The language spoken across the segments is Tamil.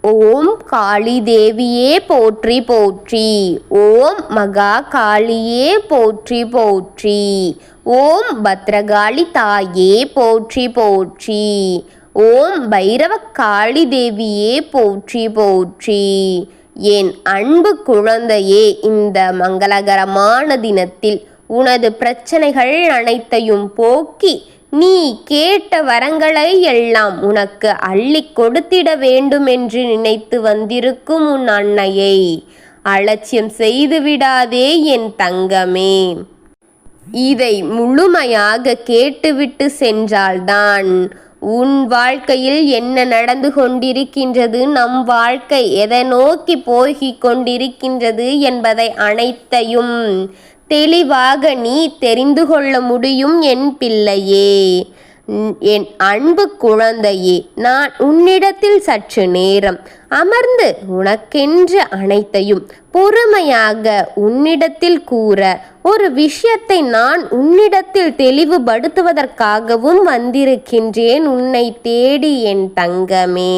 ஓம் காளி தேவியே போற்றி போற்றி. ஓம் மகா காளியே போற்றி போற்றி. ஓம் பத்ரகாளி தாயே போற்றி போற்றி. ஓம் பைரவ காளி தேவியே போற்றி போற்றி. என் அன்பு குழந்தையே, இந்த மங்களகரமான தினத்தில் உனது பிரச்சனைகள் அனைத்தையும் போக்கி நீ கேட்ட வரங்களை எல்லாம் உனக்கு அள்ளி கொடுத்திட வேண்டுமென்று நினைத்து வந்திருக்கும் உன் அன்னையை அலட்சியம் செய்து விடாதே என் தங்கமே. இதை முழுமையாக கேட்டுவிட்டு சென்றால்தான் உன் வாழ்க்கையில் என்ன நடந்து கொண்டிருக்கின்றது, நம் வாழ்க்கை எதை நோக்கி போகிக் கொண்டிருக்கின்றது என்பதை அனைத்தையும் தெளிவாக நீ தெரிந்து கொள்ள முடியும் என் பிள்ளையே. என் அன்பு குழந்தையே, நான் உன்னிடத்தில் சற்று நேரம் அமர்ந்து உனக்கென்று அனைத்தையும் பொறுமையாக உன்னிடத்தில் கூற ஒரு விஷயத்தை நான் உன்னிடத்தில் தெளிவுபடுத்துவதற்காகவும் வந்திருக்கின்றேன் உன்னை தேடி என் தங்கமே.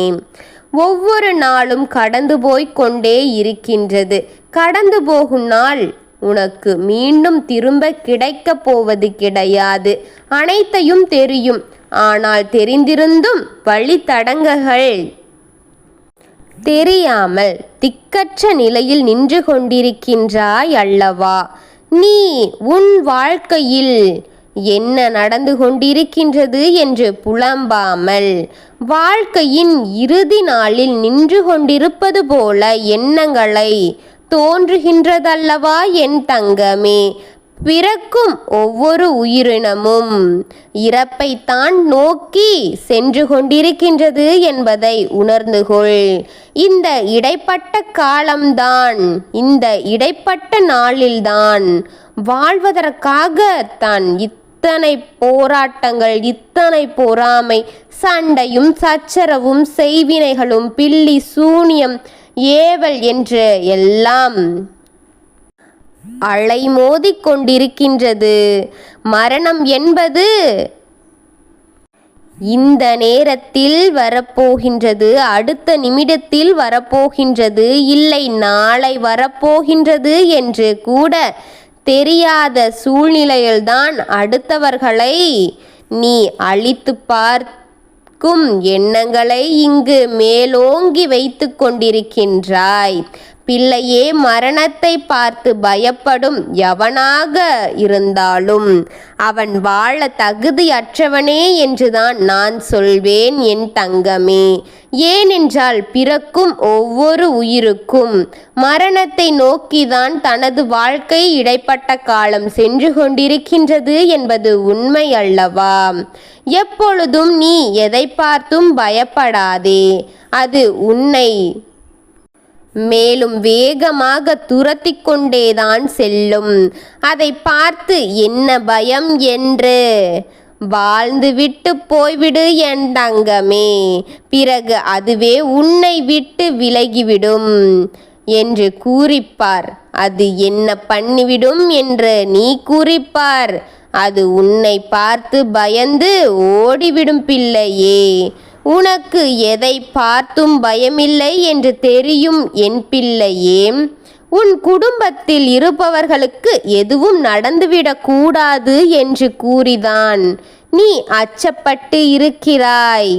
ஒவ்வொரு நாளும் கடந்து போய்கொண்டே இருக்கின்றது. கடந்து போகும் நாள் உனக்கு மீண்டும் திரும்ப கிடைக்கப் போவது கிடையாது. அனைத்தையும் தெரியும். ஆனால் தெரிந்திருந்தும் வழித்தடங்கல்கள் தெரியாமல் திக்கற்ற நிலையில் நின்று கொண்டிருக்கின்றாய் அல்லவா? நீ உன் வாழ்க்கையில் என்ன நடந்து கொண்டிருக்கின்றது என்று புலம்பாமல் வாழ்க்கையின் இறுதி நாளில் நின்று கொண்டிருப்பது போல எண்ணங்களை தோன்றுகின்றதல்லவா என் தங்கமே? பிறக்கும் ஒவ்வொரு உயிரினமும் இறப்பைத்தான் நோக்கி சென்று கொண்டிருக்கின்றது என்பதை உணர்ந்து கொள். இந்த இடைப்பட்ட காலம்தான், இந்த இடைப்பட்ட நாளில்தான் வாழ்வதற்காக தான் இத்தனை போராட்டங்கள், இத்தனை பொறாமை, சண்டையும் சச்சரவும், செய்வினைகளும், பில்லி சூனியம், ஏவல் என்று எல்லாம் அலைமோதி கொண்டிருக்கின்றது. மரணம் என்பது இந்த நேரத்தில் வரப்போகின்றது, அடுத்த நிமிடத்தில் வரப்போகின்றது, இல்லை நாளை வரப்போகின்றது என்று கூட தெரியாத சூழ்நிலையில்தான் அடுத்தவர்களை நீ அழித்து பார்க்கும் எண்ணங்களை இங்கு மேலோங்கி வைத்து கொண்டிருக்கின்றாய். பிள்ளையே, மரணத்தை பார்த்து பயப்படும் எவனாக இருந்தாலும் அவன் வாழ தகுதியற்றவனே என்றுதான் நான் சொல்வேன் என் தங்கமே. ஏனென்றால் பிறக்கும் ஒவ்வொரு உயிருக்கும் மரணத்தை நோக்கிதான் தனது வாழ்க்கை இடைப்பட்ட காலம் சென்று கொண்டிருக்கின்றது என்பது உண்மை அல்லவா? எப்பொழுதும் நீ எதை பார்த்தும் பயப்படாதே. அது உன்னை மேலும் வேகமாக துரத்தி கொண்டேதான் செல்லும். அதை பார்த்து என்ன பயம் என்று வாழ்ந்து விட்டு போய்விடு என் தங்கமே. பிறகு அதுவே உன்னை விட்டு விலகிவிடும் என்று கூறிப்பார். அது என்ன பண்ணிவிடும் என்று நீ கூறிப்பார். அது உன்னை பார்த்து பயந்து ஓடிவிடும் பிள்ளையே. உனக்கு எதை பார்த்தும் பயமில்லை என்று தெரியும் என் பிள்ளையே. உன் குடும்பத்தில் இருப்பவர்களுக்கு எதுவும் நடந்துவிடக்கூடாது என்று கூறிதான் நீ அச்சப்பட்டு இருக்கிறாய்.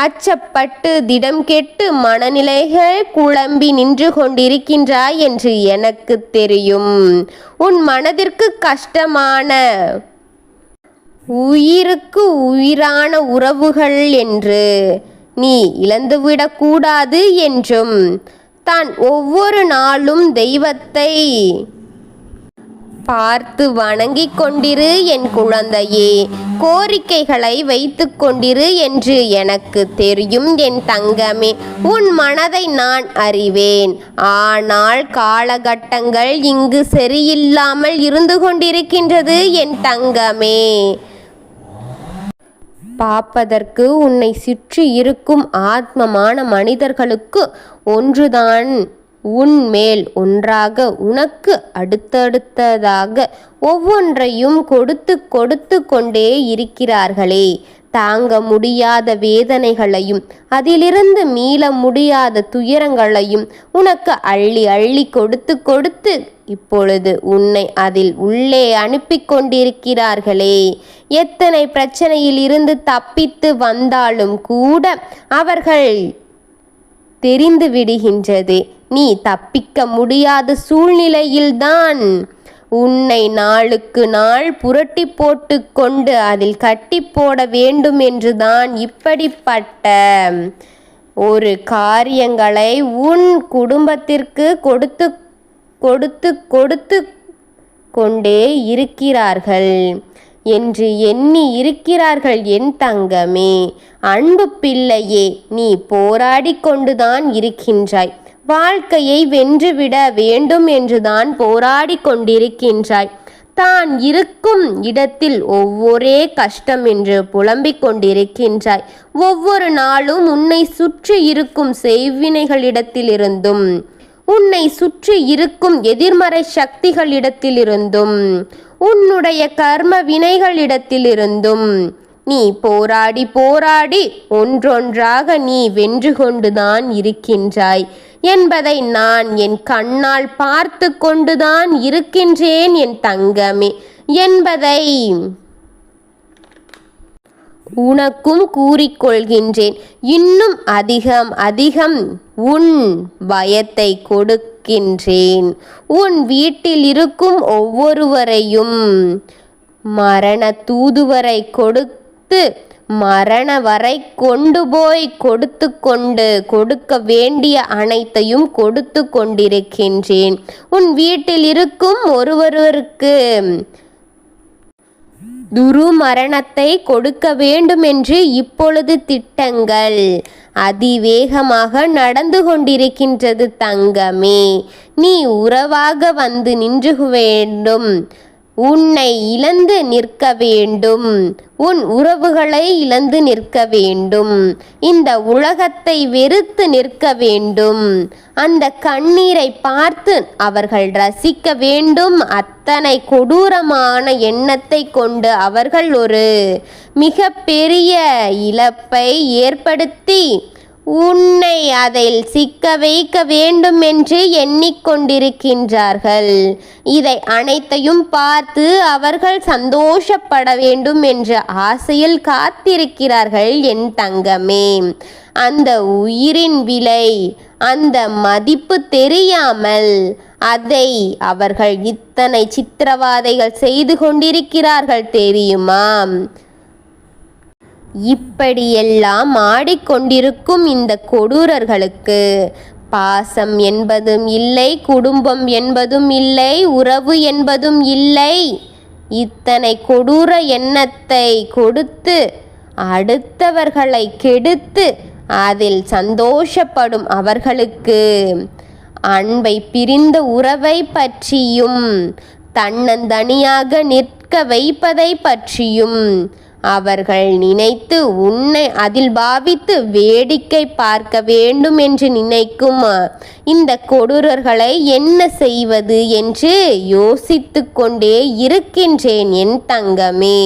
அச்சப்பட்டு திடம் கெட்டு மனநிலைகள் குழம்பி நின்று கொண்டிருக்கின்றாய் என்று எனக்கு தெரியும். உன் மனதிற்கு கஷ்டமான, உயிருக்கு உயிரான உறவுகள் என்று நீ இழந்துவிடக்கூடாது என்றும் தான் ஒவ்வொரு நாளும் தெய்வத்தை பார்த்து வணங்கிக் கொண்டிரு என் குழந்தையே. கோரிக்கைகளை வைத்து கொண்டிரு என்று எனக்கு தெரியும் என் தங்கமே. உன் மனதை நான் அறிவேன். ஆனால் காலகட்டங்கள் இங்கு சரியில்லாமல் இருந்து கொண்டிருக்கின்றது என் தங்கமே. பார்ப்பதற்கு உன்னை சுற்றி இருக்கும் ஆத்மமான மனிதர்களுக்கு ஒன்றுதான் உன் மேல் ஒன்றாக உனக்கு அடுத்தடுத்ததாக ஒவ்வொன்றையும் கொடுத்து கொடுத்து கொண்டே இருக்கிறார்களே. தாங்க முடியாத வேதனைகளையும் அதிலிருந்து மீள முடியாத துயரங்களையும் உனக்கு அள்ளி அள்ளி கொடுத்து கொடுத்து இப்பொழுது உன்னை அதில் உள்ளே அனுப்பி கொண்டிருக்கிறார்களே. எத்தனை பிரச்சனையில் இருந்து தப்பித்து வந்தாலும் கூட அவர்கள் தெரிந்து விடுகின்றது நீ தப்பிக்க முடியாத சூழ்நிலையில்தான் உன்னை நாளுக்கு நாள் புரட்டி போட்டு கொண்டு அதில் கட்டி போட வேண்டும் என்றுதான் இப்படிப்பட்ட ஒரு காரியங்களை உன் குடும்பத்திற்கு கொடுத்து கொடுத்து கொடுத்து கொண்டே இருக்கிறார்கள் என்று எண்ணி இருக்கிறார்கள். என் தங்கமே, அன்பு பிள்ளையே, நீ போராடி கொண்டுதான் இருக்கின்றாய். வாழ்க்கையை வென்றுவிட வேண்டும் என்றுதான் போராடி கொண்டிருக்கின்றாய். தான் இருக்கும் இடத்தில் ஒவ்வொரே கஷ்டம் என்று புலம்பிக் கொண்டிருக்கின்றாய். ஒவ்வொரு நாளும் உன்னை சுற்றி இருக்கும் செய்வினைகளிடத்திலிருந்தும் உன்னை சுற்றி இருக்கும் எதிர்மறை சக்திகளிடத்திலிருந்தும் உன்னுடைய கர்ம வினைகளிடத்திலிருந்தும் நீ போராடி போராடி ஒன்றொன்றாக நீ வென்று கொண்டுதான் இருக்கின்றாய் என்பதை நான் என் கண்ணால் பார்த்து கொண்டுதான் இருக்கின்றேன் என் தங்கமே என்பதை உனக்கும் கூறிக்கொள்கின்றேன். இன்னும் அதிகம் அதிகம் உன் பயத்தை கொடுக்கின்றேன். உன் வீட்டில் இருக்கும் ஒவ்வொருவரையும் மரண தூதுவரை கொடுத்து மரண வரை கொண்டு போய் கொடுக்க வேண்டிய அனைத்தையும் கொடுத்து கொண்டிருக்கின்றேன். உன் வீட்டில் இருக்கும் ஒருவருக்கு துருமரணத்தை கொடுக்க வேண்டும் என்று இப்பொழுது திட்டங்கள் அதிவேகமாக நடந்து கொண்டிருக்கின்றது தங்கமே. நீ உறவாக வந்து நின்று வேண்டும். உன்னை இழந்து நிற்க வேண்டும். உன் உறவுகளை இழந்து நிற்க வேண்டும். இந்த உலகத்தை வெறுத்து நிற்க வேண்டும். அந்த கண்ணீரை பார்த்து அவர்கள் ரசிக்க வேண்டும். அத்தனை கொடூரமான எண்ணத்தை கொண்டு அவர்கள் ஒரு மிக பெரிய இழப்பை ஏற்படுத்தி உன்னை அதில் சிக்க வைக்க வேண்டும் என்று எண்ணிக்கொண்டிருக்கின்றார்கள். இதை அனைத்தையும் பார்த்து அவர்கள் சந்தோஷப்பட வேண்டும் என்ற ஆசையில் காத்திருக்கிறார்கள் என் தங்கமே. அந்த உயிரின் விலை, அந்த மதிப்பு தெரியாமல் அதை அவர்கள் இத்தனை சித்திரவாதைகள் செய்து கொண்டிருக்கிறார்கள் தெரியுமா? இப்படியெல்லாம் ஆடிக்கொண்டிருக்கும் இந்த கொடூரர்களுக்கு பாசம் என்பதும் இல்லை, குடும்பம் என்பதும் இல்லை, உறவு என்பதும் இல்லை. இத்தனை கொடூர எண்ணத்தை கொடுத்து அடுத்தவர்களை கெடுத்து அதில் சந்தோஷப்படும் அவர்களுக்கு அன்பை பிரிந்த உறவை பற்றியும் தன்னந்தனியாக நிற்க வைப்பதை பற்றியும் அவர்கள் நினைத்து உன்னை அதில் பாவித்து வேடிக்கை பார்க்க வேண்டும் என்று நினைக்கும் இந்த கொடூரர்களை என்ன செய்வது என்று யோசித்து கொண்டே இருக்கின்றேன் என் தங்கமே.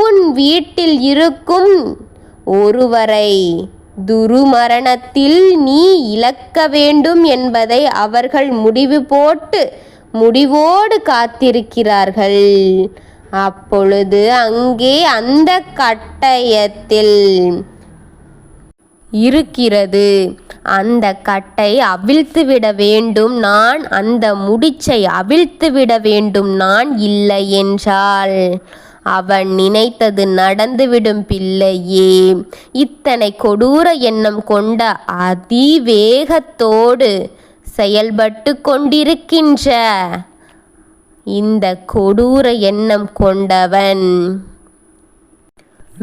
உன் வீட்டில் இருக்கும் ஒருவரை துருமரணத்தில் நீ இழக்க வேண்டும் என்பதை அவர்கள் முடிவோடு காத்திருக்கிறார்கள். அப்பொழுது அங்கே அந்த கட்டயத்தில் இருக்கிறது. அந்த கட்டை அவிழ்த்துவிட வேண்டும் நான், அந்த முடிச்சை அவிழ்த்துவிட வேண்டும் நான். இல்லை என்றால் அவன் நினைத்தது நடந்துவிடும் பிள்ளையே. இத்தனை கொடூர எண்ணம் கொண்ட அதிவேகத்தோடு செயல்பட்டு கொண்டிருக்கின்ற இந்த கொடூர எண்ணம் கொண்டவன்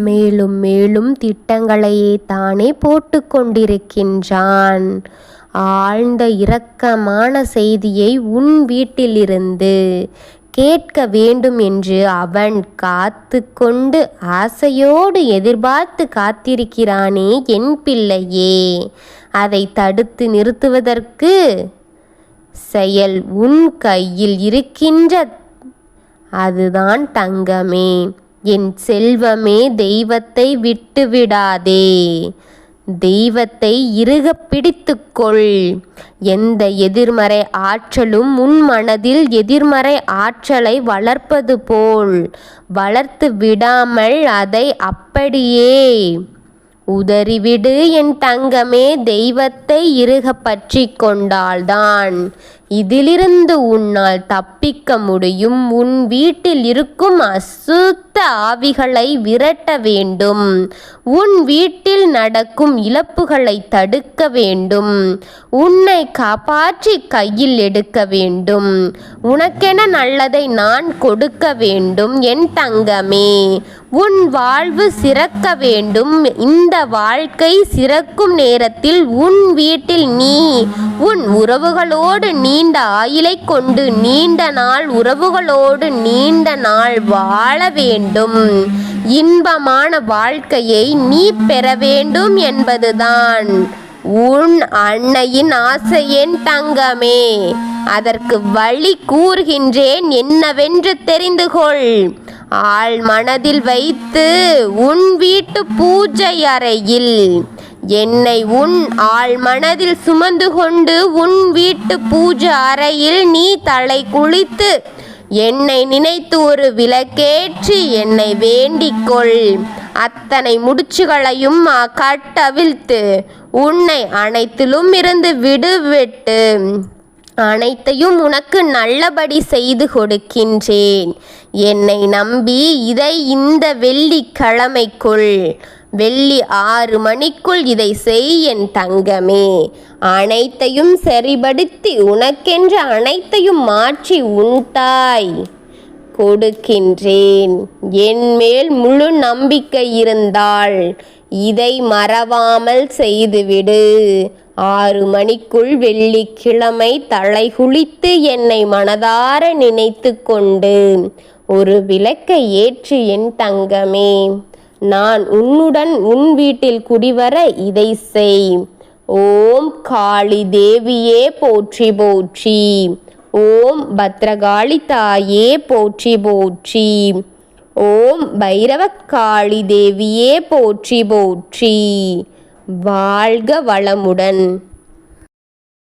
மேலும் மேலும் திட்டங்களையே தானே போட்டு கொண்டிருக்கின்றான். ஆழ்ந்த இரக்கமான செய்தியை உன் வீட்டிலிருந்து கேட்க வேண்டும் என்று அவன் காத்து கொண்டு ஆசையோடு எதிர்பார்த்து காத்திருக்கிறானே என் பிள்ளையே. அதை தடுத்து நிறுத்துவதற்கு செயல் உன் கையில் இருக்கின்ற அதுதான் தங்கமே. என் செல்வமே, தெய்வத்தை விட்டுவிடாதே. தெய்வத்தை இறுகப் பிடித்துக்கொள். எந்த எதிர்மறை ஆற்றலும் உன் மனதில் எதிர்மறை ஆற்றலை வளர்ப்பது போல் வளர்த்து விடாமல் அதை அப்படியே உதறிவிடு என் தங்கமே. தெய்வத்தை இறுகப் பற்றி கொண்டால்தான் இதிலிருந்து உன்னால் தப்பிக்க முடியும். உன் வீட்டில் இருக்கும் அசுத்த ஆவிகளை விரட்ட வேண்டும். உன் வீட்டில் நடக்கும் இழப்புகளை தடுக்க வேண்டும். உன்னை காப்பாற்றி கையில் எடுக்க வேண்டும். உனக்கென நல்லதை நான் கொடுக்க வேண்டும் என் தங்கமே. உன் வாழ்வு சிறக்க வேண்டும். இந்த வாழ்க்கை சிறக்கும் நேரத்தில் உன் வீட்டில் நீ உன் உறவுகளோடு நீண்ட ஆயுளை கொண்டு நீண்ட நாள் உறவுகளோடு நீண்ட நாள் வாழ வேண்டும். இன்பமான வாழ்க்கையை நீ பெற வேண்டும் என்பதுதான் உன் அன்னையின் ஆசை என் தங்கமே. அதற்கு வழி கூறுகின்றேன், என்னவென்று தெரிந்து கொள். ஆள் மனதில் வைத்து உன் வீட்டு பூஜை அறையில் என்னை உன் ஆள் மனதில் சுமந்து கொண்டு உன் வீட்டு பூஜை அறையில் நீ தலை குளித்து என்னை நினைத்து ஒரு விளக்கேற்றி என்னை வேண்டிக்கொள். அத்தனை முடிச்சுகளையும் கட்டவிழ்த்து உன்னை அனைத்திலும் இருந்து விடுவிட்டு அனைத்தையும் உனக்கு நல்லபடி செய்து கொடுக்கின்றேன். என்னை நம்பி இதை இந்த வெள்ளிக்கிழமைக்குள் வெள்ளி 6 மணிக்குள் இதை செய் என் தங்கமே. அனைத்தையும் சரிபடுத்தி உனக்கென்று அனைத்தையும் மாற்றி உன் தாய் கொடுக்கின்றேன். என் மேல் முழு நம்பிக்கை இருந்தால் இதை மறவாமல் செய்துவிடு. 6 மணிக்குள் வெள்ளிக்கிழமை தலை குளித்து என்னை மனதார நினைத்து கொண்டு ஒரு விளக்கை ஏற்று என் தங்கமே. நான் உன்னுடன் உன் வீட்டில் குடிவர இதை செய். ஓம் காளி தேவியே போற்றி போற்றி. ஓம் பத்ரகாளி தாயே போற்றி போற்றி. ஓம் பைரவக்காளி தேவியே போற்றி போற்றி. வாழ்க வளமுடன்.